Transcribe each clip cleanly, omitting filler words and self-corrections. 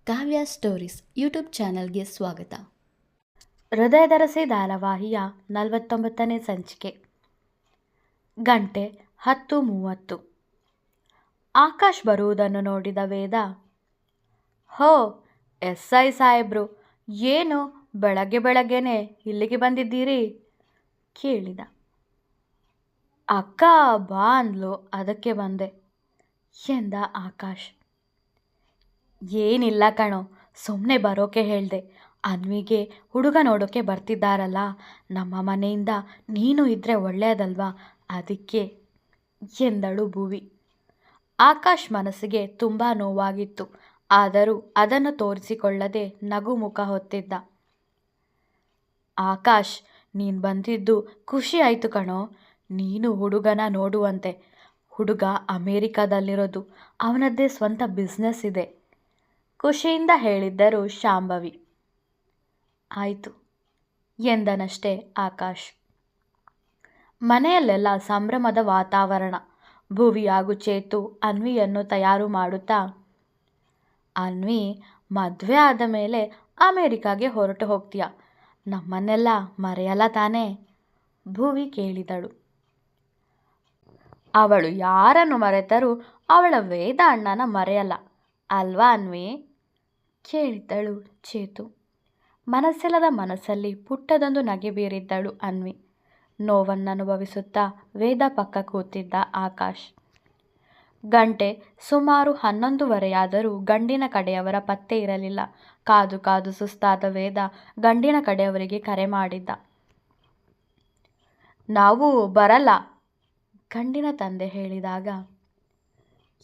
ಕಾವ್ಯ stories YouTube ಚಾನಲ್ಗೆ ಸ್ವಾಗತ. ಹೃದಯದರಸಿ ಧಾರಾವಾಹಿಯ 49ನೇ ಸಂಚಿಕೆ. ಗಂಟೆ 10:30. ಆಕಾಶ್ ಬರುವುದನ್ನು ನೋಡಿದ ವೇದ, ಹೋ SI ಸಾಹೇಬ್ರು, ಏನು ಬೆಳಗ್ಗೆ ಬೆಳಗ್ಗೆನೆ ಇಲ್ಲಿಗೆ ಬಂದಿದ್ದೀರಿ ಕೇಳಿದ. ಅಕ್ಕ ಬಾ ಅಂದ್ಲು, ಅದಕ್ಕೆ ಬಂದೆ ಎಂದ ಆಕಾಶ್. ಏನಿಲ್ಲ ಕಣೋ, ಸುಮ್ಮನೆ ಬರೋಕೆ ಹೇಳ್ದೆ. ಅನ್ವಿಗೆ ಹುಡುಗ ನೋಡೋಕೆ ಬರ್ತಿದ್ದಾರಲ್ಲ, ನಮ್ಮ ಮನೆಯಿಂದ ನೀನು ಇದ್ದರೆ ಒಳ್ಳೆಯದಲ್ವಾ, ಅದಕ್ಕೆ ಎಂದಳು ಭುವಿ. ಆಕಾಶ್ ಮನಸ್ಸಿಗೆ ತುಂಬ ನೋವಾಗಿತ್ತು. ಆದರೂ ಅದನ್ನು ತೋರಿಸಿಕೊಳ್ಳದೆ ನಗು ಮುಖ ಹೊತ್ತಿದ್ದ. ಆಕಾಶ್, ನೀನು ಬಂದಿದ್ದು ಖುಷಿ ಆಯಿತು ಕಣೋ. ನೀನು ಹುಡುಗನ ನೋಡುವಂತೆ. ಹುಡುಗ ಅಮೇರಿಕಾದಲ್ಲಿರೋದು, ಅವನದ್ದೇ ಸ್ವಂತ ಬಿಸ್ನೆಸ್ ಇದೆ ಖುಷಿಯಿಂದ ಹೇಳಿದ್ದರು ಶಾಂಭವಿ. ಆಯಿತು ಎಂದನಷ್ಟೇ ಆಕಾಶ್. ಮನೆಯಲ್ಲೆಲ್ಲ ಸಂಭ್ರಮದ ವಾತಾವರಣ. ಭುವಿ ಹಾಗೂ ಚೇತು ಅನ್ವಿಯನ್ನು ತಯಾರು ಮಾಡುತ್ತಾ, ಅನ್ವಿ, ಮದುವೆ ಆದ ಮೇಲೆ ಅಮೇರಿಕಾಗೆ ಹೊರಟು ಹೋಗ್ತೀಯ, ನಮ್ಮನ್ನೆಲ್ಲ ಮರೆಯಲ್ಲ ತಾನೇ ಭುವಿ ಕೇಳಿದಳು. ಅವಳು ಯಾರನ್ನು ಮರೆತರೂ ಅವಳ ವೇದ ಅಣ್ಣನ ಮರೆಯಲ್ಲ ಅಲ್ವಾ ಅನ್ವಿ ಕೇಳಿದ್ದಳು ಚೇತು. ಮನಸ್ಸಿಲ್ಲದ ಮನಸ್ಸಲ್ಲಿ ಪುಟ್ಟದೊಂದು ನಗೆ ಬೀರಿದ್ದಳು ಅನ್ವಿ. ನೋವನ್ನನುಭವಿಸುತ್ತಾ ವೇದ ಪಕ್ಕ ಕೂತಿದ್ದ ಆಕಾಶ್. ಗಂಟೆ ಸುಮಾರು 11:30 ಗಂಡಿನ ಕಡೆಯವರ ಪತ್ತೆ ಇರಲಿಲ್ಲ. ಕಾದು ಕಾದು ಸುಸ್ತಾದ ವೇದ ಗಂಡಿನ ಕಡೆಯವರಿಗೆ ಕರೆ ಮಾಡಿದ್ದ. ನಾವು ಬರಲ್ಲ ಗಂಡಿನ ತಂದೆ ಹೇಳಿದಾಗ,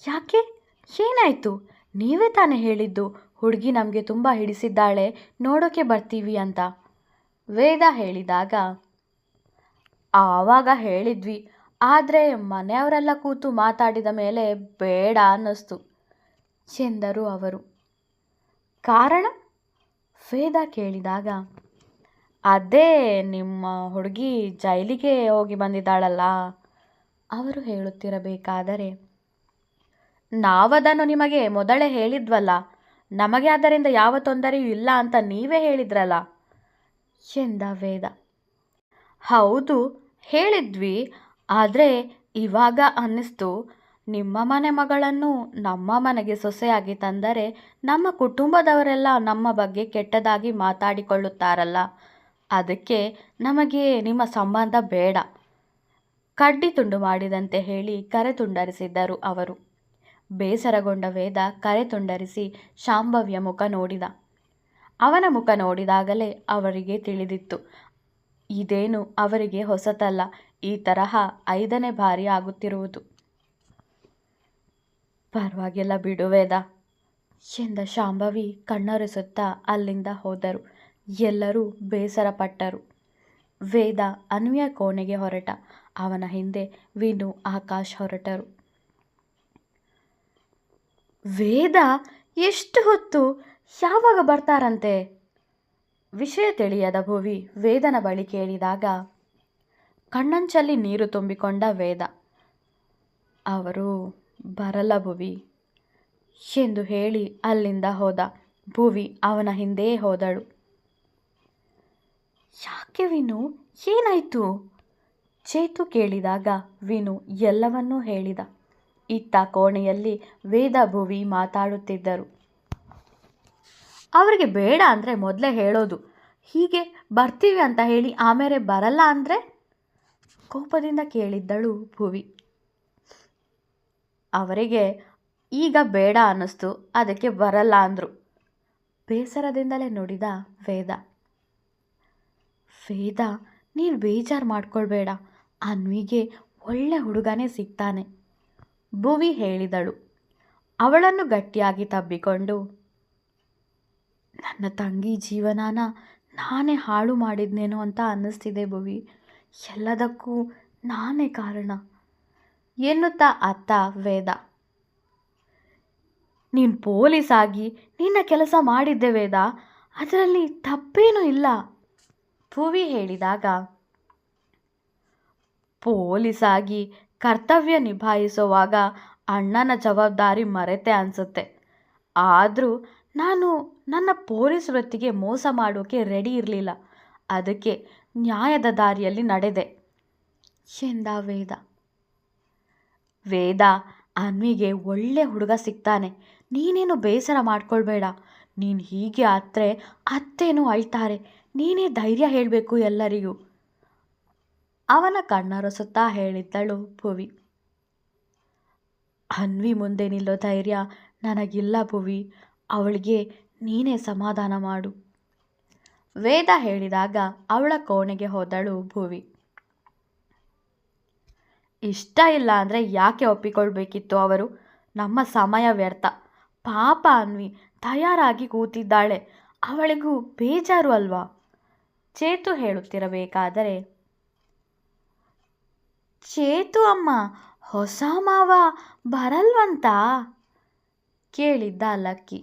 ಯಾಕೆ, ಏನಾಯಿತು? ನೀವೇ ತಾನೇ ಹೇಳಿದ್ದು ಹುಡುಗಿ ನಮಗೆ ತುಂಬ ಹಿಡಿಸಿದ್ದಾಳೆ, ನೋಡೋಕೆ ಬರ್ತೀವಿ ಅಂತ ವೇದ ಹೇಳಿದಾಗ, ಆವಾಗ ಹೇಳಿದ್ವಿ, ಆದರೆ ಮನೆಯವರೆಲ್ಲ ಕೂತು ಮಾತಾಡಿದ ಮೇಲೆ ಬೇಡ ಅನ್ನಿಸ್ತು ಎಂದರು ಅವರು. ಕಾರಣ ವೇದ ಕೇಳಿದಾಗ, ಅದೇ ನಿಮ್ಮ ಹುಡುಗಿ ಜೈಲಿಗೆ ಹೋಗಿ ಬಂದಿದ್ದಾಳಲ್ಲ ಅವರು ಹೇಳುತ್ತಿರಬೇಕಾದರೆ, ನಾವದನ್ನು ನಿಮಗೆ ಮೊದಲೇ ಹೇಳಿದ್ವಲ್ಲ, ನಮಗೆ ಅದರಿಂದ ಯಾವ ತೊಂದರೆಯೂ ಇಲ್ಲ ಅಂತ ನೀವೇ ಹೇಳಿದ್ರಲ್ಲ ಎಂದ ವೇದ. ಹೌದು ಹೇಳಿದ್ವಿ, ಆದರೆ ಇವಾಗ ಅನ್ನಿಸ್ತು, ನಿಮ್ಮ ಮನೆ ಮಗಳನ್ನು ನಮ್ಮ ಮನೆಗೆ ಸೊಸೆಯಾಗಿ ತಂದರೆ ನಮ್ಮ ಕುಟುಂಬದವರೆಲ್ಲ ನಮ್ಮ ಬಗ್ಗೆ ಕೆಟ್ಟದಾಗಿ ಮಾತಾಡಿಕೊಳ್ಳುತ್ತಾರಲ್ಲ, ಅದಕ್ಕೆ ನಮಗೆ ನಿಮ್ಮ ಸಂಬಂಧ ಬೇಡ ಕಡ್ಡಿ ತುಂಡು ಮಾಡಿದಂತೆ ಹೇಳಿ ಕರೆ ತುಂಡರಿಸಿದ್ದರು ಅವರು. ಬೇಸರಗೊಂಡ ವೇದ ಕರೆ ತುಂಡರಿಸಿ ಶಾಂಭವಿಯ ಮುಖ ನೋಡಿದ. ಅವನ ಮುಖ ನೋಡಿದಾಗಲೇ ಅವರಿಗೆ ತಿಳಿದಿತ್ತು, ಇದೇನು ಅವರಿಗೆ ಹೊಸತಲ್ಲ, ಈ ತರಹ 5ನೇ ಬಾರಿ ಆಗುತ್ತಿರುವುದು. ಪರವಾಗಿಲ್ಲ ಬಿಡು ವೇದ ಎಂದ ಶಾಂಭವಿ ಕಣ್ಣೊರೆಸುತ್ತಾ ಅಲ್ಲಿಂದ ಹೋದರು. ಎಲ್ಲರೂ ಬೇಸರಪಟ್ಟರು. ವೇದ ಅನ್ವಿಯ ಕೋಣೆಗೆ ಹೊರಟ. ಅವನ ಹಿಂದೆ ವಿನು, ಆಕಾಶ್ ಹೊರಟರು. ವೇದ ಎಷ್ಟು ಹೊತ್ತು, ಯಾವಾಗ ಬರ್ತಾರಂತೆ ವಿಷಯ ತಿಳಿಯದ ಭುವಿ ವೇದನ ಬಳಿ ಕೇಳಿದಾಗ, ಕಣ್ಣಂಚಲ್ಲಿ ನೀರು ತುಂಬಿಕೊಂಡ ವೇದ, ಅವರು ಬರಲ್ಲ ಭುವಿ ಎಂದು ಹೇಳಿ ಅಲ್ಲಿಂದ ಹೋದ. ಭುವಿ ಅವನ ಹಿಂದೆಯೇ ಹೋದಳು. ಯಾಕೆ ವಿನು, ಏನಾಯಿತು ಚೇತು ಕೇಳಿದಾಗ ವಿನು ಎಲ್ಲವನ್ನೂ ಹೇಳಿದ. ಇತ್ತ ಕೋಣೆಯಲ್ಲಿ ವೇದ ಭುವಿ ಮಾತಾಡುತ್ತಿದ್ದರು. ಅವರಿಗೆ ಬೇಡ ಅಂದರೆ ಮೊದಲೇ ಹೇಳೋದು, ಹೀಗೆ ಬರ್ತೀವಿ ಅಂತ ಹೇಳಿ ಆಮೇಲೆ ಬರಲ್ಲ ಅಂದರೆ ಕೋಪದಿಂದ ಕೇಳಿದ್ದಳು ಭುವಿ. ಅವರಿಗೆ ಈಗ ಬೇಡ ಅನ್ನಿಸ್ತು, ಅದಕ್ಕೆ ಬರಲ್ಲ ಅಂದರು ಬೇಸರದಿಂದಲೇ ನುಡಿದ ವೇದ. ವೇದ, ನೀನು ಬೇಜಾರು ಮಾಡ್ಕೊಳ್ಬೇಡ, ಅನ್ವಿಗೆ ಒಳ್ಳೆ ಹುಡುಗನೇ ಸಿಗ್ತಾನೆ ಭುವಿ ಹೇಳಿದಳು. ಅವಳನ್ನು ಗಟ್ಟಿಯಾಗಿ ತಬ್ಬಿಕೊಂಡು, ನನ್ನ ತಂಗಿ ಜೀವನಾನ ನಾನೇ ಹಾಳು ಮಾಡಿದ್ನೇನೋ ಅಂತ ಅನ್ನಿಸ್ತಿದೆ ಭುವಿ, ಎಲ್ಲದಕ್ಕೂ ನಾನೇ ಕಾರಣ ಎನ್ನುತ್ತಾ ಅತ್ತ ವೇದ. ನೀನು ಪೊಲೀಸ್ ಆಗಿ ನಿನ್ನ ಕೆಲಸ ಮಾಡಿದ್ದೆ ವೇದ, ಅದರಲ್ಲಿ ತಪ್ಪೇನೂ ಇಲ್ಲ ಭುವಿ ಹೇಳಿದಾಗ, ಪೊಲೀಸ್ ಆಗಿ ಕರ್ತವ್ಯ ನಿಭಾಯಿಸುವಾಗ ಅಣ್ಣನ ಜವಾಬ್ದಾರಿ ಮರೆತೆ ಅನಿಸುತ್ತೆ, ಆದರೂ ನಾನು ನನ್ನ ಪೊಲೀಸ್ ವೃತ್ತಿಗೆ ಮೋಸ ಮಾಡೋಕ್ಕೆ ರೆಡಿ ಇರಲಿಲ್ಲ. ಅದಕ್ಕೆ ನ್ಯಾಯದ ದಾರಿಯಲ್ಲಿ ನಡೆದೆ ಎಂದ ವೇದ. ವೇದ, ಅನ್ವಿಗೆ ಒಳ್ಳೆ ಹುಡುಗ ಸಿಗ್ತಾನೆ, ನೀನೇನು ಬೇಸರ ಮಾಡ್ಕೊಳ್ಬೇಡ. ನೀನು ಹೀಗೆ ಆದರೆ ಅತ್ತೇನು ಅಳ್ತಾರೆ, ನೀನೇ ಧೈರ್ಯ ಹೇಳಬೇಕು ಎಲ್ಲರಿಗೂ. ಅವನ ಕಣ್ಣರಸುತ್ತಾ ಹೇಳಿದ್ದಳು ಭುವಿ. ಅನ್ವಿ ಮುಂದೆ ನಿಲ್ಲೋ ಧೈರ್ಯ ನನಗಿಲ್ಲ ಭುವಿ, ಅವಳಿಗೆ ನೀನೇ ಸಮಾಧಾನ ಮಾಡು. ವೇದ ಹೇಳಿದಾಗ ಅವಳ ಕೋಣೆಗೆ ಹೋದಳು ಭುವಿ. ಇಷ್ಟ ಇಲ್ಲ ಅಂದರೆ ಯಾಕೆ ಒಪ್ಪಿಕೊಳ್ಬೇಕಿತ್ತು ಅವರು? ನಮ್ಮ ಸಮಯ ವ್ಯರ್ಥ. ಪಾಪ ಅನ್ವಿ ತಯಾರಾಗಿ ಕೂತಿದ್ದಾಳೆ, ಅವಳಿಗೂ ಬೇಜಾರು ಅಲ್ವಾ? ಚೇತು ಹೇಳುತ್ತಿರಬೇಕಾದರೆ, ಚೇತು ಅಮ್ಮ, ಹೊಸ ಮಾವ ಬರಲ್ವಂತ ಕೇಳಿದ್ದ ಲಕ್ಕಿ.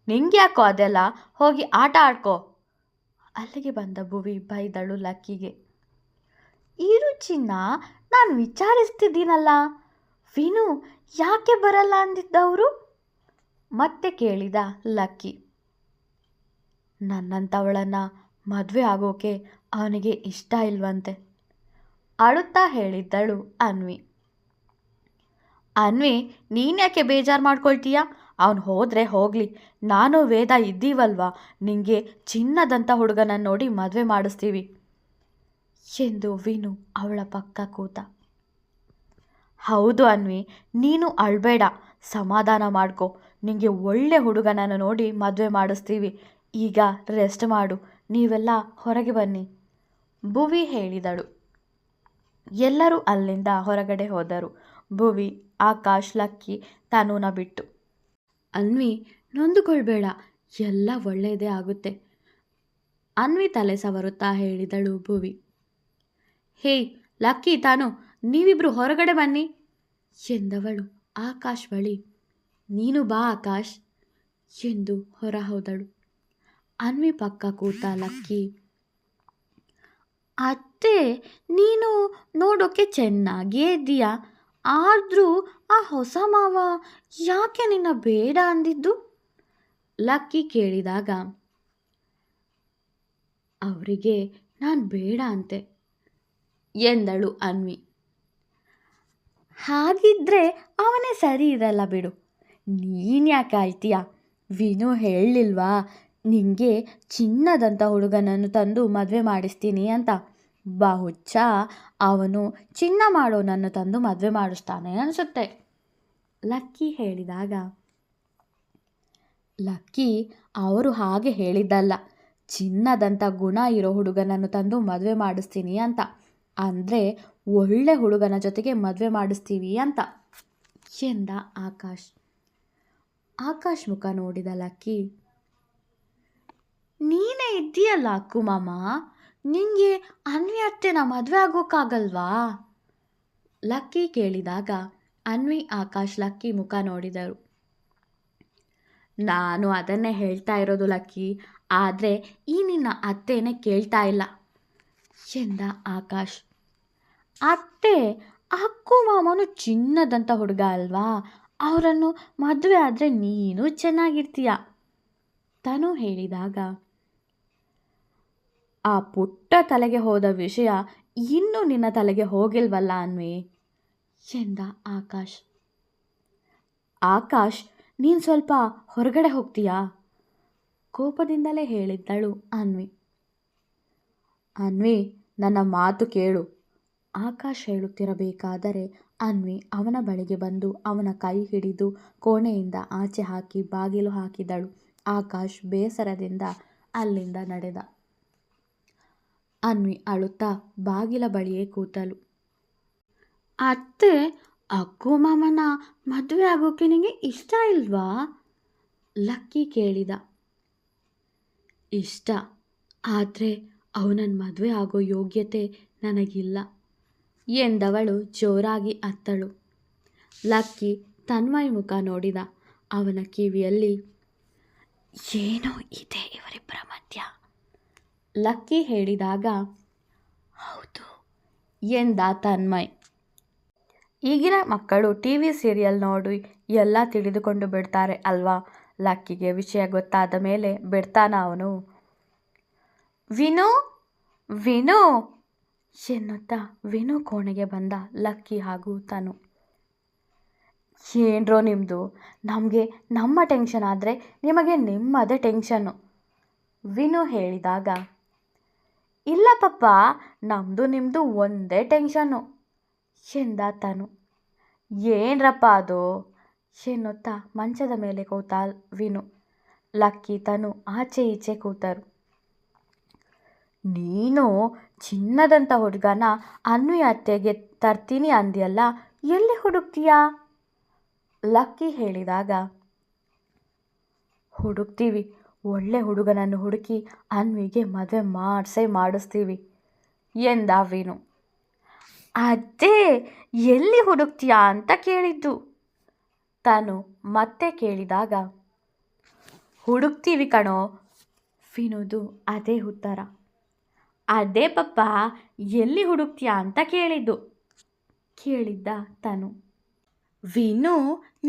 ನಿಂಗ್ಯಾಕೋ ಅದೆಲ್ಲ, ಹೋಗಿ ಆಟ ಆಡ್ಕೋ. ಅಲ್ಲಿಗೆ ಬಂದ ಭುವಿ ಬೈದಳು ಲಕ್ಕಿಗೆ. ಇರು ಚಿನ್ನ, ನಾನು ವಿಚಾರಿಸ್ತಿದ್ದೀನಲ್ಲ, ವಿನು ಯಾಕೆ ಬರಲ್ಲ ಅಂದಿದ್ದವರು ಮತ್ತೆ ಕೇಳಿದ ಲಕ್ಕಿ. ನನ್ನಂಥವಳನ್ನು ಮದುವೆ ಆಗೋಕೆ ಅವನಿಗೆ ಇಷ್ಟ ಇಲ್ವಂತೆ ಅಳುತ್ತಾ ಹೇಳಿದ್ದಳು ಅನ್ವಿ. ಅನ್ವಿ, ನೀನ್ಯಾಕೆ ಬೇಜಾರು ಮಾಡ್ಕೊಳ್ತೀಯ? ಅವನು ಹೋದರೆ ಹೋಗಲಿ, ನಾನು ವೇದ ಇದ್ದೀವಲ್ವಾ, ನಿಂಗೆ ಚಿನ್ನದಂಥ ಹುಡುಗನನ್ನು ನೋಡಿ ಮದುವೆ ಮಾಡಿಸ್ತೀವಿ ಎಂದು ವಿನು ಅವಳ ಪಕ್ಕ ಕೂತ. ಹೌದು ಅನ್ವಿ, ನೀನು ಅಳಬೇಡ, ಸಮಾಧಾನ ಮಾಡ್ಕೊ, ನಿಂಗೆ ಒಳ್ಳೆ ಹುಡುಗನನ್ನು ನೋಡಿ ಮದುವೆ ಮಾಡಿಸ್ತೀವಿ. ಈಗ ರೆಸ್ಟ್ ಮಾಡು, ನೀವೆಲ್ಲ ಹೊರಗೆ ಬನ್ನಿ ಭುವಿ ಹೇಳಿದಳು. ಎಲ್ಲರೂ ಅಲ್ಲಿಂದ ಹೊರಗಡೆ ಹೋದರು. ಭುವಿ, ಆಕಾಶ್, ಲಕ್ಕಿ ತನುನ ಬಿಟ್ಟು. ಅನ್ವಿ, ನೊಂದುಕೊಳ್ಬೇಡ, ಎಲ್ಲ ಒಳ್ಳೆಯದೇ ಆಗುತ್ತೆ ಅನ್ವಿ ತಲೆ ಸವರುತ್ತಾ ಹೇಳಿದಳು ಭುವಿ. ಹೇಯ್ ಲಕ್ಕಿ, ತಾನು, ನೀವಿಬ್ರು ಹೊರಗಡೆ ಬನ್ನಿ ಎಂದವಳು ಆಕಾಶ್ ಬಳಿ. ನೀನು ಬಾ ಆಕಾಶ್ ಎಂದು ಹೊರ ಹೋದಳು. ಅನ್ವಿ ಪಕ್ಕ ಕೂತ ಲಕ್ಕಿ. ಅತ್ತೆ, ನೀನು ನೋಡೋಕ್ಕೆ ಚೆನ್ನಾಗೇ ಇದ್ದೀಯಾ, ಆದರೂ ಆ ಹೊಸ ಮಾವ ಯಾಕೆ ನಿನ್ನ ಬೇಡ ಅಂದಿದ್ದು ಲಕ್ಕಿ ಕೇಳಿದಾಗ, ಅವರಿಗೆ ನಾನು ಬೇಡ ಅಂತೆ ಎಂದಳು ಅನ್ವಿ. ಹಾಗಿದ್ರೆ ಅವನೇ ಸರಿ ಇರಲ್ಲ ಬಿಡು, ನೀನು ಯಾಕೆ ಆಯ್ತೀಯ? ವಿನು ಹೇಳಲಿಲ್ವಾ ನಿಂಗೆ ಚಿನ್ನದಂಥ ಹುಡುಗನನ್ನು ತಂದು ಮದುವೆ ಮಾಡಿಸ್ತೀನಿ ಅಂತ? ಬಹುಚ್ಚ ಅವನು ಚಿನ್ನ ಮಾಡೋನನ್ನು ತಂದು ಮದುವೆ ಮಾಡಿಸ್ತಾನೆ ಅನಿಸುತ್ತೆ ಲಕ್ಕಿ ಹೇಳಿದಾಗ. ಲಕ್ಕಿ, ಅವರು ಹಾಗೆ ಹೇಳಿದ್ದಲ್ಲ, ಚಿನ್ನದಂಥ ಗುಣ ಇರೋ ಹುಡುಗನನ್ನು ತಂದು ಮದುವೆ ಮಾಡಿಸ್ತೀನಿ ಅಂತ, ಅಂದರೆ ಒಳ್ಳೆ ಹುಡುಗನ ಜೊತೆಗೆ ಮದುವೆ ಮಾಡಿಸ್ತೀವಿ ಅಂತ ಎಂದ ಆಕಾಶ್. ಆಕಾಶ್ ಮುಖ ನೋಡಿದ ಲಕ್ಕಿ. ನೀನೇ ಇದ್ದೀಯಲ್ಲ ಅಕ್ಕು ಮಾಮ, ನಿಂಗೆ ಅನ್ವಿ ಅತ್ತೆನ ಮದುವೆ ಆಗೋಕ್ಕಾಗಲ್ವಾ ಲಕ್ಕಿ ಕೇಳಿದಾಗ ಅನ್ವಿ, ಆಕಾಶ್, ಲಕ್ಕಿ ಮುಖ ನೋಡಿದರು. ನಾನು ಅದನ್ನೇ ಹೇಳ್ತಾ ಇರೋದು ಲಕ್ಕಿ, ಆದರೆ ಈ ನಿನ್ನ ಅತ್ತೇನೆ ಕೇಳ್ತಾ ಇಲ್ಲ ಎಂದ ಆಕಾಶ್. ಅತ್ತೆ, ಅಕ್ಕು ಮಾಮನು ಚಿನ್ನದಂಥ ಹುಡುಗ ಅಲ್ವಾ, ಅವರನ್ನು ಮದುವೆ ಆದರೆ ನೀನು ಚೆನ್ನಾಗಿರ್ತೀಯ ತನು ಹೇಳಿದಾಗ, ಆ ಪುಟ್ಟ ತಲೆಗೆ ಹೋದ ವಿಷಯ ಇನ್ನೂ ನಿನ್ನ ತಲೆಗೆ ಹೋಗಿಲ್ವಲ್ಲ ಅನ್ವಿ ಎಂದ ಆಕಾಶ್. ಆಕಾಶ್, ನೀನು ಸ್ವಲ್ಪ ಹೊರಗಡೆ ಹೋಗ್ತೀಯಾ ಕೋಪದಿಂದಲೇ ಹೇಳಿದ್ದಳು ಅನ್ವಿ. ಅನ್ವಿ, ನನ್ನ ಮಾತು ಕೇಳು ಆಕಾಶ್ ಹೇಳುತ್ತಿರಬೇಕಾದರೆ ಅನ್ವಿ ಅವನ ಬಳಿಗೆ ಬಂದು ಅವನ ಕೈ ಹಿಡಿದು ಕೋಣೆಯಿಂದ ಆಚೆ ಹಾಕಿ ಬಾಗಿಲು ಹಾಕಿದಳು. ಆಕಾಶ್ ಬೇಸರದಿಂದ ಅಲ್ಲಿಂದ ನಡೆದ. ಅನ್ವಿ ಅಳುತ್ತಾ ಬಾಗಿಲ ಬಳಿಯೇ ಕೂತಳು. ಅತ್ತೆ, ಅಕ್ಕು ಮಾಮನ ಮದುವೆ ಆಗೋಕೆ ನಿಮಗೆ ಇಷ್ಟ ಇಲ್ವಾ ಲಕ್ಕಿ ಕೇಳಿದ. ಇಷ್ಟ, ಆದರೆ ಅವನನ್ನು ಮದುವೆ ಆಗೋ ಯೋಗ್ಯತೆ ನನಗಿಲ್ಲ ಎಂದವಳು ಜೋರಾಗಿ ಅತ್ತಳು. ಲಕ್ಕಿ ತನ್ಮಯ್ ಮುಖ ನೋಡಿದ. ಅವನ ಕಿವಿಯಲ್ಲಿ ಏನೋ ಇದೆ ಇವರಿಬ್ಬರ ಮಧ್ಯ ಲಕ್ಕಿ ಹೇಳಿದಾಗ, ಹೌದು ಎಂದ ತನ್ಮಯ್. ಈಗಿನ ಮಕ್ಕಳು ಟಿ ವಿ ಸೀರಿಯಲ್ ನೋಡಿ ಎಲ್ಲ ತಿಳಿದುಕೊಂಡು ಬಿಡ್ತಾರೆ ಅಲ್ವಾ. ಲಕ್ಕಿಗೆ ವಿಷಯ ಗೊತ್ತಾದ ಮೇಲೆ ಬಿಡ್ತಾನ ಅವನು? ವಿನು, ವಿನು ಎನ್ನುತ್ತಾ ವಿನು ಕೋಣೆಗೆ ಬಂದ ಲಕ್ಕಿ ಹಾಗೂ ತನು. ಏನ್ರೋ ನಿಮ್ಮದು, ನಮಗೆ ನಮ್ಮ ಟೆನ್ಷನ್ ಆದರೆ ನಿಮಗೆ ನಿಮ್ಮದೇ ಟೆನ್ಷನ್ನು, ವಿನು ಹೇಳಿದಾಗ, ಇಲ್ಲ ಪಪ್ಪ, ನಮ್ಮದು ನಿಮ್ಮದು ಒಂದೇ ಟೆನ್ಷನ್ನು ಎಂದ ತನು. ಏನ್ರಪ್ಪ ಅದು ಎನ್ನುತ್ತಾ ಮಂಚದ ಮೇಲೆ ಕೂತ ವಿನು. ಲಕ್ಕಿ ತನು ಆಚೆ ಈಚೆ ಕೂತರು. ನೀನು ಚಿನ್ನದಂಥ ಹುಡುಗನ ಅನ್ವಿ ಅತ್ತೆಗೆ ತರ್ತೀನಿ ಅಂದ್ಯಲ್ಲ, ಎಲ್ಲಿ ಹುಡುಕ್ತೀಯಾ? ಲಕ್ಕಿ ಹೇಳಿದಾಗ, ಹುಡುಕ್ತೀವಿ, ಒಳ್ಳೆ ಹುಡುಗನನ್ನು ಹುಡುಕಿ ಅನ್ವಿಗೆ ಮದುವೆ ಮಾಡಿಸ್ತೀವಿ ಎಂದ ವಿನು. ಅದೇ ಎಲ್ಲಿ ಹುಡುಕ್ತೀಯಾ ಅಂತ ಕೇಳಿದ್ದು. ತನು ಮತ್ತೆ ಕೇಳಿದಾಗ, ಹುಡುಕ್ತೀವಿ ಕಣೋ ವಿನುದು ಅದೇ ಉತ್ತರ. ಅದೇ ಪಪ್ಪ, ಎಲ್ಲಿ ಹುಡುಕ್ತೀಯಾ ಅಂತ ಕೇಳಿದ್ದ ತನು. ವಿನು,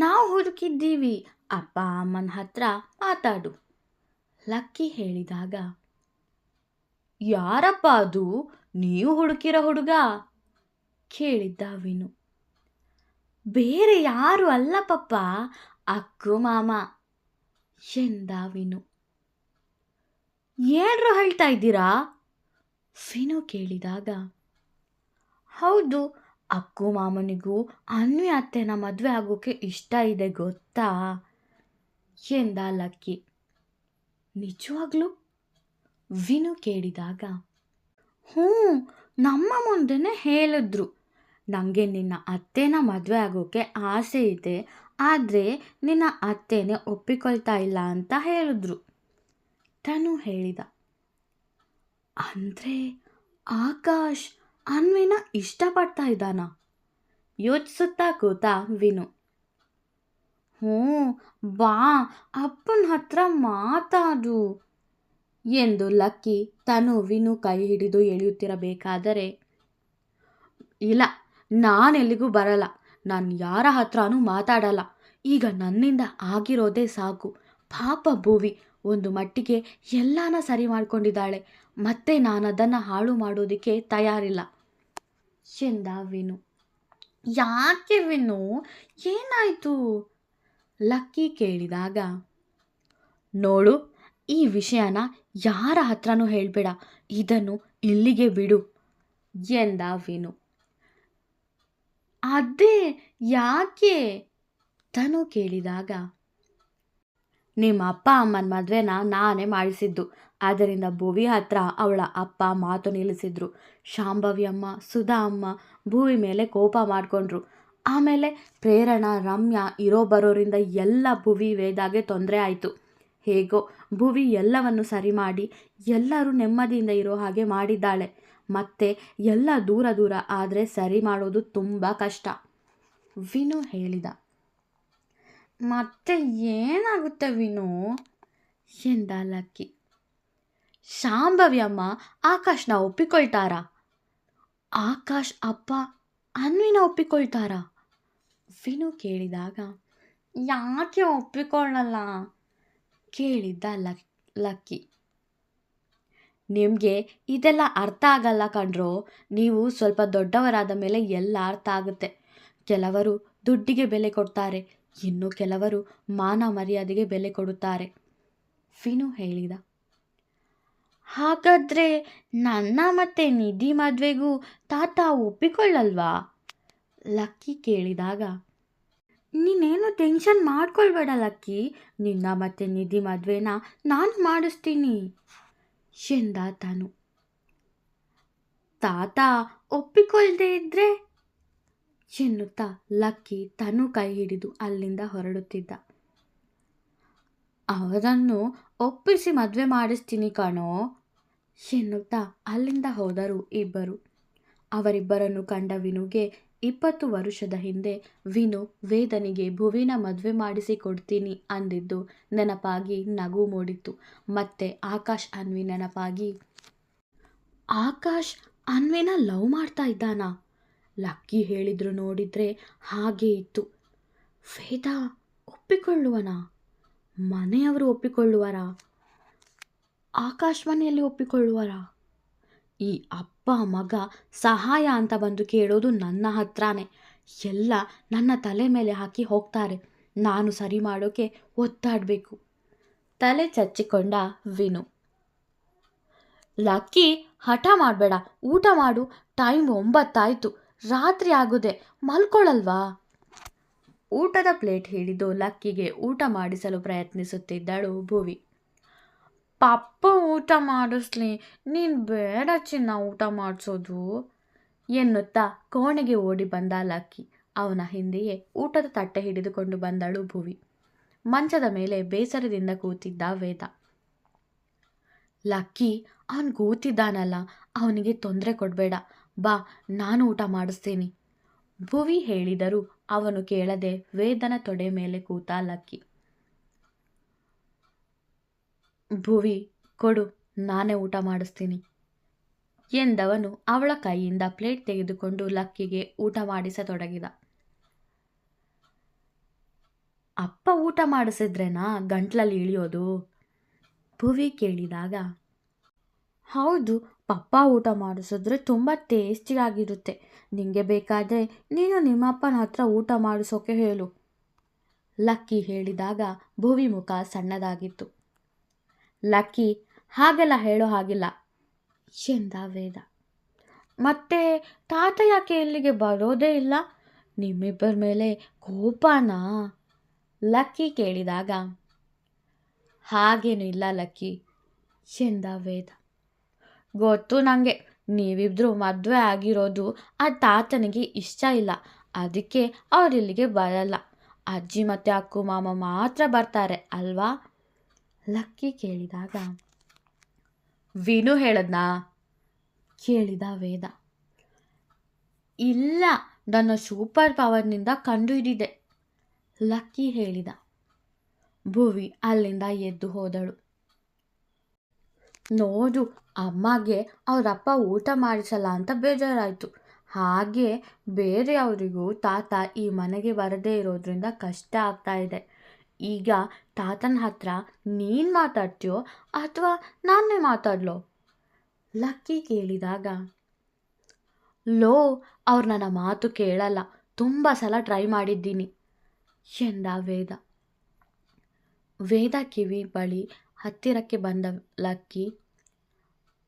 ನಾವು ಹುಡುಕಿದ್ದೀವಿ, ಅಪ್ಪ ಅಮ್ಮನ ಹತ್ರ ಮಾತಾಡು ಲಕ್ಕಿ ಹೇಳಿದಾಗ, ಯಾರಪ್ಪ ಅದು ನೀವು ಹುಡುಕಿರೋ ಹುಡುಗ ಕೇಳಿದ್ದ ವಿನು. ಬೇರೆ ಯಾರು ಅಲ್ಲ ಪಪ್ಪ, ಅಕ್ಕು ಮಾಮ ಎಂದ ವಿನು. ಏನ್ರು ಹೇಳ್ತಾ ಇದ್ದೀರಾ ವಿನು ಕೇಳಿದಾಗ, ಹೌದು, ಅಕ್ಕು ಮಾಮನಿಗೂ ಅನ್ವಿ ಅತ್ತೆನ ಮದುವೆ ಆಗೋಕ್ಕೆ ಇಷ್ಟ ಇದೆ ಗೊತ್ತಾ ಎಂದ ಲಕ್ಕಿ. ನಿಜವಾಗ್ಲೂ ವಿನು ಕೇಳಿದಾಗ, ನಮ್ಮ ಮುಂದೆನೇ ಹೇಳಿದ್ರು, ನನಗೆ ನಿನ್ನ ಅತ್ತೆನ ಮದುವೆ ಆಗೋಕ್ಕೆ ಆಸೆ ಇದೆ, ಆದರೆ ನಿನ್ನ ಅತ್ತೆನೇ ಒಪ್ಪಿಕೊಳ್ತಾ ಇಲ್ಲ ಅಂತ ಹೇಳಿದ್ರು ತನು ಹೇಳಿದ. ಅಂದರೆ ಆಕಾಶ್ ಅನ್ವಿನ ಇಷ್ಟಪಡ್ತಾ ಇದ್ದಾನ ಯೋಚಿಸುತ್ತಾ ಕೂತ ವಿನು. ಬಾ ಅಪ್ಪನ ಹತ್ರ ಮಾತಾಡು ಎಂದು ಲಕ್ಕಿ ತನು ವಿನು ಕೈ ಹಿಡಿದು ಎಳೆಯುತ್ತಿರಬೇಕಾದರೆ, ಇಲ್ಲ, ನಾನೆಲ್ಲಿಗೂ ಬರಲ್ಲ, ನಾನು ಯಾರ ಹತ್ರನೂ ಮಾತಾಡಲ್ಲ, ಈಗ ನನ್ನಿಂದ ಆಗಿರೋದೇ ಸಾಕು, ಪಾಪ ಭುವಿ ಒಂದು ಮಟ್ಟಿಗೆ ಎಲ್ಲಾನ ಸರಿ ಮಾಡ್ಕೊಂಡಿದ್ದಾಳೆ, ಮತ್ತೆ ನಾನದನ್ನು ಹಾಳು ಮಾಡೋದಕ್ಕೆ ತಯಾರಿಲ್ಲ ಎಂದ ವಿನು. ಯಾಕೆ ವಿನು, ಏನಾಯಿತು ಲಕ್ಕಿ ಕೇಳಿದಾಗ, ನೋಡು, ಈ ವಿಷಯನ ಯಾರ ಹತ್ರನೂ ಹೇಳಬೇಡ, ಇದನ್ನು ಇಲ್ಲಿಗೆ ಬಿಡು ಎಂದ ವಿನು. ಅದೇ ಯಾಕೆ ತನು ಕೇಳಿದಾಗ, ನಿಮ್ಮ ಅಪ್ಪ ಅಮ್ಮನ ಮದುವೆನ ನಾನೇ ಮಾಡಿಸಿದ್ದು, ಆದ್ದರಿಂದ ಭುವಿ ಹತ್ರ ಅವಳ ಅಪ್ಪ ಮಾತು ನಿಲ್ಲಿಸಿದ್ರು. ಶಾಂಭವಿ ಅಮ್ಮ, ಸುಧಾ ಅಮ್ಮ ಭುವಿ ಮೇಲೆ ಕೋಪ ಮಾಡಿಕೊಂಡ್ರು. ಆಮೇಲೆ ಪ್ರೇರಣಾ, ರಮ್ಯಾ ಇರೋ ಬರೋರಿಂದ ಎಲ್ಲ ಭುವಿ ವೇದಾಗೆ ತೊಂದರೆ ಆಯಿತು. ಹೇಗೋ ಭುವಿ ಎಲ್ಲವನ್ನು ಸರಿ ಮಾಡಿ ಎಲ್ಲರೂ ನೆಮ್ಮದಿಯಿಂದ ಇರೋ ಹಾಗೆ ಮಾಡಿದ್ದಾಳೆ. ಮತ್ತೆ ಎಲ್ಲ ದೂರ ದೂರ ಆದರೆ ಸರಿ ಮಾಡೋದು ತುಂಬ ಕಷ್ಟ ವಿನು ಹೇಳಿದ. ಮತ್ತೆ ಏನಾಗುತ್ತೆ ವಿನು ಎಂದ ಲಕ್ಕಿ. ಶಾಂಭವಿ ಅಮ್ಮ ಆಕಾಶ್ನ ಒಪ್ಪಿಕೊಳ್ತಾರಾ? ಆಕಾಶ್ ಅಪ್ಪ ಅನ್ವಿನ ಒಪ್ಪಿಕೊಳ್ತಾರಾ ವಿನು ಕೇಳಿದಾಗ, ಯಾಕೆ ಒಪ್ಪಿಕೊಳ್ಳಲ್ಲ ಕೇಳಿದ್ದ ಲಕ್ಕಿ. ನಿಮಗೆ ಇದೆಲ್ಲ ಅರ್ಥ ಆಗಲ್ಲ ಕಣ್ರೋ, ನೀವು ಸ್ವಲ್ಪ ದೊಡ್ಡವರಾದ ಮೇಲೆ ಎಲ್ಲ ಅರ್ಥ ಆಗುತ್ತೆ. ಕೆಲವರು ದುಡ್ಡಿಗೆ ಬೆಲೆ ಕೊಡ್ತಾರೆ, ಇನ್ನು ಕೆಲವರು ಮಾನ ಮರ್ಯಾದೆಗೆ ಬೆಲೆ ಕೊಡುತ್ತಾರೆ ವಿನು ಹೇಳಿದ. ಹಾಗಾದರೆ ನನ್ನ ಮತ್ತೆ ನಿಧಿ ಮದುವೆಗೂ ತಾತ ಒಪ್ಪಿಕೊಳ್ಳಲ್ವಾ ಲಕ್ಕಿ ಕೇಳಿದಾಗ, ನೀನೇನು ಟೆನ್ಷನ್ ಮಾಡ್ಕೊಳ್ಬೇಡ ಲಕ್ಕಿ, ನಿನ್ನ ಮತ್ತೆ ನಿಧಿ ಮದುವೆನ ನಾನು ಮಾಡಿಸ್ತೀನಿ ಎಂದ ತನು. ತಾತ ಒಪ್ಪಿಕೊಳ್ಳದೆ ಇದ್ರೆ ಎನ್ನುತ್ತಾ ಲಕ್ಕಿ ತನು ಕೈ ಹಿಡಿದು ಅಲ್ಲಿಂದ ಹೊರಡುತ್ತಿದ್ದ. ಅವರನ್ನು ಒಪ್ಪಿಸಿ ಮದುವೆ ಮಾಡಿಸ್ತೀನಿ ಕಣೋ ಎನ್ನುತ್ತಾ ಅಲ್ಲಿಂದ ಹೋದರು ಇಬ್ಬರು. ಅವರಿಬ್ಬರನ್ನು ಕಂಡ ವಿನುಗೆ 20 ವರ್ಷದ ಹಿಂದೆ ವಿನು ವೇದನಿಗೆ ಭುವಿನ ಮದುವೆ ಮಾಡಿಸಿ ಕೊಡ್ತೀನಿ ಅಂದಿದ್ದು ನೆನಪಾಗಿ ನಗು ಮೂಡಿತ್ತು. ಮತ್ತೆ ಆಕಾಶ್ ಅನ್ವಿ ನೆನಪಾಗಿ, ಆಕಾಶ್ ಅನ್ವಿನ ಲವ್ ಮಾಡ್ತಾ ಇದ್ದಾನಾ? ಲಕ್ಕಿ ಹೇಳಿದ್ರು ನೋಡಿದ್ರೆ ಹಾಗೇ ಇತ್ತು. ವೇದ ಒಪ್ಪಿಕೊಳ್ಳುವನಾ? ಮನೆಯವರು ಒಪ್ಪಿಕೊಳ್ಳುವರಾ? ಆಕಾಶವಾಣಿಯಲ್ಲಿ ಒಪ್ಪಿಕೊಳ್ಳುವರಾ? ಈ ಅಪ್ಪ ಮಗ ಸಹಾಯ ಅಂತ ಬಂದು ಕೇಳೋದು ನನ್ನ ಹತ್ರನೇ. ಎಲ್ಲ ನನ್ನ ತಲೆ ಮೇಲೆ ಹಾಕಿ ಹೋಗ್ತಾರೆ. ನಾನು ಸರಿ ಮಾಡೋಕೆ ಒತ್ತಾಡಬೇಕು. ತಲೆ ಚಚ್ಚಿಕೊಂಡ ವಿನು. ಲಕ್ಕಿ, ಹಠ ಮಾಡಬೇಡ, ಊಟ ಮಾಡು. ಟೈಮ್ 9 ಆಯಿತು, ರಾತ್ರಿ ಆಗುದೆ, ಮಲ್ಕೊಳ್ಳಲ್ವಾ? ಊಟದ ಪ್ಲೇಟ್ ಹಿಡಿದು ಲಕ್ಕಿಗೆ ಊಟ ಮಾಡಿಸಲು ಪ್ರಯತ್ನಿಸುತ್ತಿದ್ದಳು ಭುವಿ. ಪಪ್ಪ ಊಟ ಮಾಡಿಸ್ಲಿ, ನೀನು ಬೇಡ ಚಿನ್ನ ಊಟ ಮಾಡಿಸೋದು ಎನ್ನುತ್ತಾ ಕೋಣೆಗೆ ಓಡಿ ಬಂದ ಲಕ್ಕಿ. ಅವನ ಹಿಂದೆಯೇ ಊಟದ ತಟ್ಟೆ ಹಿಡಿದುಕೊಂಡು ಬಂದಳು ಭುವಿ. ಮಂಚದ ಮೇಲೆ ಬೇಸರದಿಂದ ಕೂತಿದ್ದ ವೇದ. ಲಕ್ಕಿ, ಅವನು ಕೂತಿದ್ದಾನಲ್ಲ, ಅವನಿಗೆ ತೊಂದರೆ ಕೊಡಬೇಡ, ಬಾ ನಾನು ಊಟ ಮಾಡಿಸ್ತೀನಿ ಭುವಿ ಹೇಳಿದರು. ಅವನು ಕೇಳದೆ ವೇದನ ತೊಡೆ ಮೇಲೆ ಕೂತ ಲಕ್ಕಿ. ಭುವಿ, ಕೊಡು, ನಾನೇ ಊಟ ಮಾಡಿಸ್ತೀನಿ ಎಂದವನು ಅವಳ ಕೈಯಿಂದ ಪ್ಲೇಟ್ ತೆಗೆದುಕೊಂಡು ಲಕ್ಕಿಗೆ ಊಟ ಮಾಡಿಸತೊಡಗಿದ. ಅಪ್ಪ ಊಟ ಮಾಡಿಸಿದ್ರೇನಾ ಗಂಟ್ಲಲ್ಲಿ ಇಳಿಯೋದು? ಭುವಿ ಕೇಳಿದಾಗ, ಹೌದು, ಪಪ್ಪ ಊಟ ಮಾಡಿಸಿದ್ರೆ ತುಂಬ ಟೇಸ್ಟಿಯಾಗಿರುತ್ತೆ. ನಿಂಗೆ ಬೇಕಾದರೆ ನೀನು ನಿಮ್ಮಪ್ಪನ ಹತ್ರ ಊಟ ಮಾಡಿಸೋಕೆ ಹೇಳು ಲಕ್ಕಿ ಹೇಳಿದಾಗ ಭುವಿ ಮುಖ ಸಣ್ಣದಾಗಿತ್ತು. ಲಕ್ಕಿ, ಹಾಗೆಲ್ಲ ಹೇಳೋ ಹಾಗಿಲ್ಲ ಎಂದ ವೇದ. ಮತ್ತೆ ತಾತ ಯಾಕೆ ಇಲ್ಲಿಗೆ ಬರೋದೇ ಇಲ್ಲ? ನಿಮ್ಮಿಬ್ಬರ ಮೇಲೆ ಕೋಪನಾ ಲಕ್ಕಿ ಕೇಳಿದಾಗ, ಹಾಗೇನು ಇಲ್ಲ ಲಕ್ಕಿ ಎಂದ ವೇದ. ಗೊತ್ತು ನನಗೆ, ನೀವಿಬ್ಬರು ಮದುವೆ ಆಗಿರೋದು ಆ ತಾತನಿಗೆ ಇಷ್ಟ ಇಲ್ಲ, ಅದಕ್ಕೆ ಅವರಿಲ್ಲಿಗೆ ಬರಲ್ಲ. ಅಜ್ಜಿ ಮತ್ತು ಅಕ್ಕು ಮಾಮ ಮಾತ್ರ ಬರ್ತಾರೆ ಅಲ್ವಾ ಲಕ್ಕಿ ಕೇಳಿದಾಗ, ವಿನು ಹೇಳದ್ನಾ ಕೇಳಿದ ವೇದ. ಇಲ್ಲ, ನನ್ನ ಸೂಪರ್ ಪವರ್ನಿಂದ ಕಂಡುಹಿಡಿದೆ ಲಕ್ಕಿ ಹೇಳಿದ. ಭುವಿ ಅಲ್ಲಿಂದ ಎದ್ದು ಹೋದಳು. ನೋಡು, ಅಮ್ಮಗೆ ಅವರಪ್ಪ ಊಟ ಮಾಡಿಸಲ್ಲ ಅಂತ ಬೇಜಾರಾಯಿತು. ಹಾಗೆ ಬೇರೆಯವರಿಗೂ ತಾತ ಈ ಮನೆಗೆ ಬರದೇ ಇರೋದ್ರಿಂದ ಕಷ್ಟ ಆಗ್ತಾ ಇದೆ. ಈಗ ತಾತನ ಹತ್ರ ನೀನು ಮಾತಾಡ್ತೀಯೋ ಅಥವಾ ನಾನೇ ಮಾತಾಡ್ಲೋ ಲಕ್ಕಿ ಕೇಳಿದಾಗ, ಲೋ, ಅವ್ರು ನನ್ನ ಮಾತು ಕೇಳಲ್ಲ, ತುಂಬ ಸಲ ಟ್ರೈ ಮಾಡಿದ್ದೀನಿ ಎಂದ ವೇದ. ವೇದ ಕಿವಿ ಬಳಿ ಹತ್ತಿರಕ್ಕೆ ಬಂದ ಲಕ್ಕಿ,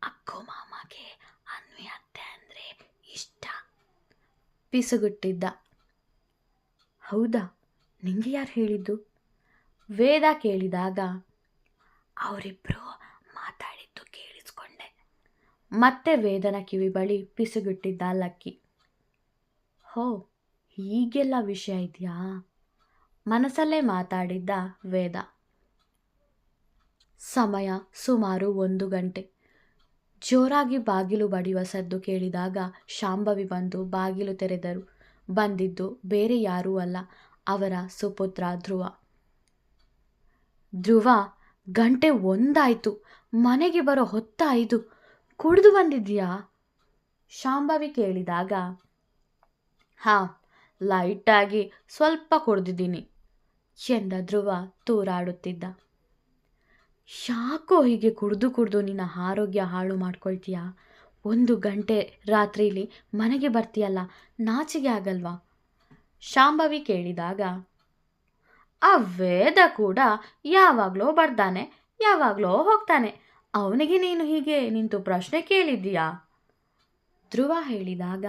ಅಕ್ಕೋ ಮಾಮಗೆ ಅನ್ವಿ ಅತ್ತೆ ಅಂದರೆ ಇಷ್ಟ ಪಿಸುಗುಟ್ಟಿದ್ದ. ಹೌದಾ, ನಿಂಗೆ ಯಾರು ಹೇಳಿದ್ದು ವೇದ ಕೇಳಿದಾಗ, ಅವರಿಬ್ಬರು ಮಾತಾಡಿದ್ದು ಕೇಳಿಸ್ಕೊಂಡೆ ಮತ್ತೆ ವೇದನ ಕಿವಿ ಬಳಿ ಪಿಸುಗುಟ್ಟಿದ್ದ ಲಕ್ಕಿ. ಹೋ, ಹೀಗೆಲ್ಲ ವಿಷಯ ಇದೆಯಾ ಮನಸ್ಸಲ್ಲೇ ಮಾತಾಡಿದ್ದ ವೇದ. ಸಮಯ ಸುಮಾರು 1 ಗಂಟೆ. ಜೋರಾಗಿ ಬಾಗಿಲು ಬಡಿಯುವ ಸದ್ದು ಕೇಳಿದಾಗ ಶಾಂಭವಿ ಬಂದು ಬಾಗಿಲು ತೆರೆದರು. ಬಂದಿದ್ದು ಬೇರೆ ಯಾರೂ ಅಲ್ಲ, ಅವರ ಸುಪುತ್ರ ಧ್ರುವ. ಧ್ರುವ, ಗಂಟೆ 1 ಆಯಿತು, ಮನೆಗೆ ಬರೋ ಹೊತ್ತಾಯಿತು, ಕುಡಿದು ಬಂದಿದ್ದೀಯಾ ಶಾಂಭವಿ ಕೇಳಿದಾಗ, ಹಾಂ, ಲೈಟಾಗಿ ಸ್ವಲ್ಪ ಕುಡಿದಿದ್ದೀನಿ ಎಂದ ಧ್ರುವ ತೂರಾಡುತ್ತಿದ್ದ. ಯಾಕೋ ಹೀಗೆ ಕುಡಿದು ನಿನ್ನ ಆರೋಗ್ಯ ಹಾಳು ಮಾಡ್ಕೊಳ್ತೀಯಾ? 1 ಗಂಟೆ ರಾತ್ರಿಲಿ ಮನೆಗೆ ಬರ್ತೀಯಲ್ಲ, ನಾಚಿಗೆ ಆಗಲ್ವಾ ಶಾಂಭವಿ ಕೇಳಿದಾಗ, ಆ ವೇದ ಕೂಡ ಯಾವಾಗಲೋ ಬರ್ತಾನೆ, ಯಾವಾಗಲೋ ಹೋಗ್ತಾನೆ, ಅವನಿಗೆ ನೀನು ಹೀಗೆ ನಿಂತು ಪ್ರಶ್ನೆ ಕೇಳಿದ್ದೀಯಾ ಧ್ರುವ ಹೇಳಿದಾಗ,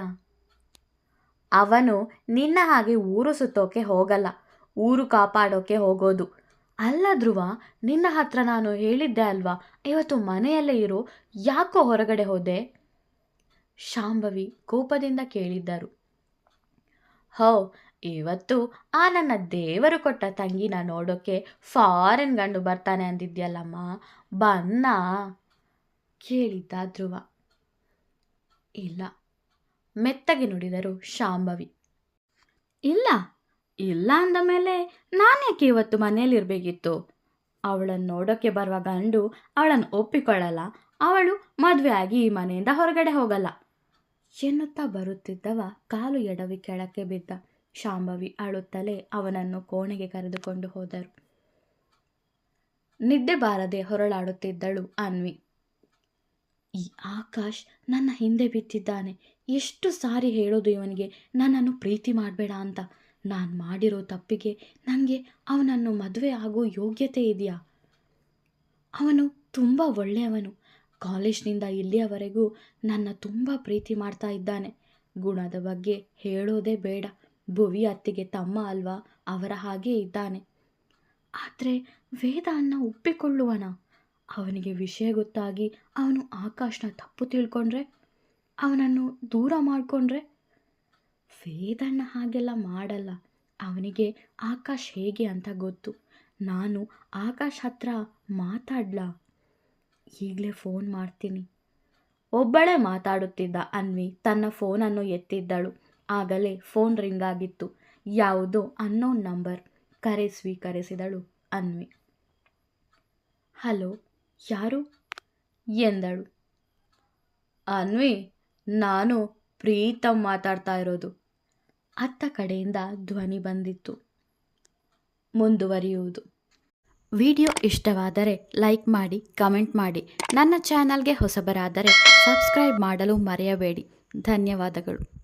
ಅವನು ನಿನ್ನ ಹಾಗೆ ಊರು ಸುತ್ತೋಕೆ ಹೋಗಲ್ಲ, ಊರು ಕಾಪಾಡೋಕೆ ಹೋಗೋದು. ಅಲ್ಲ ಧ್ರುವ, ನಿನ್ನ ಹತ್ರ ನಾನು ಹೇಳಿದ್ದೆ ಅಲ್ವಾ, ಇವತ್ತು ಮನೆಯಲ್ಲೇ ಇರು, ಯಾಕೋ ಹೊರಗಡೆ ಹೋದೆ ಶಾಂಭವಿ ಕೋಪದಿಂದ ಕೇಳಿದ್ದರು. ಹೋ, ಇವತ್ತು ಆ ನನ್ನ ದೇವರು ಕೊಟ್ಟ ತಂಗಿನ ನೋಡೋಕ್ಕೆ ಫಾರಿನ್ ಗಂಡು ಬರ್ತಾನೆ ಅಂದಿದ್ಯಲ್ಲಮ್ಮ, ಬನ್ನ ಕೇಳಿದ್ದ ಧ್ರುವ. ಇಲ್ಲ ಮೆತ್ತಗೆ ನುಡಿದರು ಶಾಂಭವಿ. ಇಲ್ಲ ಇಲ್ಲ ಅಂದ ಮೇಲೆ ನಾನು ಯಾಕೆ ಇವತ್ತು ಮನೆಯಲ್ಲಿರಬೇಕಿತ್ತು? ಅವಳನ್ನು ನೋಡೋಕ್ಕೆ ಬರುವ ಗಂಡು ಅವಳನ್ನು ಒಪ್ಪಿಕೊಳ್ಳಲ್ಲ, ಅವಳು ಮದುವೆ ಆಗಿ ಈ ಮನೆಯಿಂದ ಹೊರಗಡೆ ಹೋಗಲ್ಲ ಎನ್ನುತ್ತಾ ಬರುತ್ತಿದ್ದವ ಕಾಲು ಎಡವಿ ಕೆಳಕ್ಕೆ ಬಿದ್ದ. ಶಾಂಭವಿ ಅಳುತ್ತಲೇ ಅವನನ್ನು ಕೋಣೆಗೆ ಕರೆದುಕೊಂಡು ಹೋದರು. ನಿದ್ದೆ ಬಾರದೆ ಹೊರಳಾಡುತ್ತಿದ್ದಳು ಅನ್ವಿ. ಈ ಆಕಾಶ್ ನನ್ನ ಹಿಂದೆ ಬಿದ್ದಿದ್ದಾನೆ. ಎಷ್ಟು ಸಾರಿ ಹೇಳೋದು ಇವನಿಗೆ ನನ್ನನ್ನು ಪ್ರೀತಿ ಮಾಡಬೇಡ ಅಂತ. ನಾನು ಮಾಡಿರೋ ತಪ್ಪಿಗೆ ನನಗೆ ಅವನನ್ನು ಮದುವೆ ಆಗೋ ಯೋಗ್ಯತೆ ಇದೆಯಾ? ಅವನು ತುಂಬ ಒಳ್ಳೆಯವನು. ಕಾಲೇಜ್ನಿಂದ ಇಲ್ಲಿಯವರೆಗೂ ನನ್ನ ತುಂಬ ಪ್ರೀತಿ ಮಾಡ್ತಾ ಇದ್ದಾನೆ. ಗುಣದ ಬಗ್ಗೆ ಹೇಳೋದೇ ಬೇಡ. ಭುವಿ ಅತ್ತಿಗೆ ತಮ್ಮ ಅಲ್ವಾ, ಅವರ ಹಾಗೇ ಇದ್ದಾನೆ. ಆದರೆ ವೇದ ಅಣ್ಣ ಒಪ್ಪಿಕೊಳ್ಳುವನ? ಅವನಿಗೆ ವಿಷಯ ಗೊತ್ತಾಗಿ ಅವನು ಆಕಾಶ್ನ ತಪ್ಪು ತಿಳ್ಕೊಂಡ್ರೆ, ಅವನನ್ನು ದೂರ ಮಾಡಿಕೊಂಡ್ರೆ? ವೇದಣ್ಣ ಹಾಗೆಲ್ಲ ಮಾಡಲ್ಲ. ಅವನಿಗೆ ಆಕಾಶ್ ಹೇಗೆ ಅಂತ ಗೊತ್ತು. ನಾನು ಆಕಾಶ್ ಹತ್ರ ಮಾತಾಡ್ಲಾ? ಈಗಲೇ ಫೋನ್ ಮಾಡ್ತೀನಿ. ಒಬ್ಬಳೇ ಮಾತಾಡುತ್ತಿದ್ದ ಅನ್ವಿ ತನ್ನ ಫೋನನ್ನು ಎತ್ತಿದ್ದಳು. ಆಗಲೇ ಫೋನ್ ರಿಂಗ್ ಆಗಿತ್ತು. ಯಾವುದೋ ಅನ್ನೋನ್ ನಂಬರ್. ಕರೆ ಸ್ವೀಕರಿಸಿದಳು ಅನ್ವಿ. ಹಲೋ, ಯಾರು ಎಂದಳು. ಅನ್ವಿ, ನಾನು ಪ್ರೀತಮ್ ಮಾತಾಡ್ತಾ ಇರೋದು. ಅತ್ತ ಕಡೆಯಿಂದ ಧ್ವನಿ ಬಂದಿತ್ತು. ಮುಂದುವರಿಯುವುದು. ವಿಡಿಯೋ ಇಷ್ಟವಾದರೆ ಲೈಕ್ ಮಾಡಿ, ಕಮೆಂಟ್ ಮಾಡಿ. ನನ್ನ ಚಾನಲ್ಗೆ ಹೊಸಬರಾದರೆ ಸಬ್ಸ್ಕ್ರೈಬ್ ಮಾಡಲು ಮರೆಯಬೇಡಿ. ಧನ್ಯವಾದಗಳು.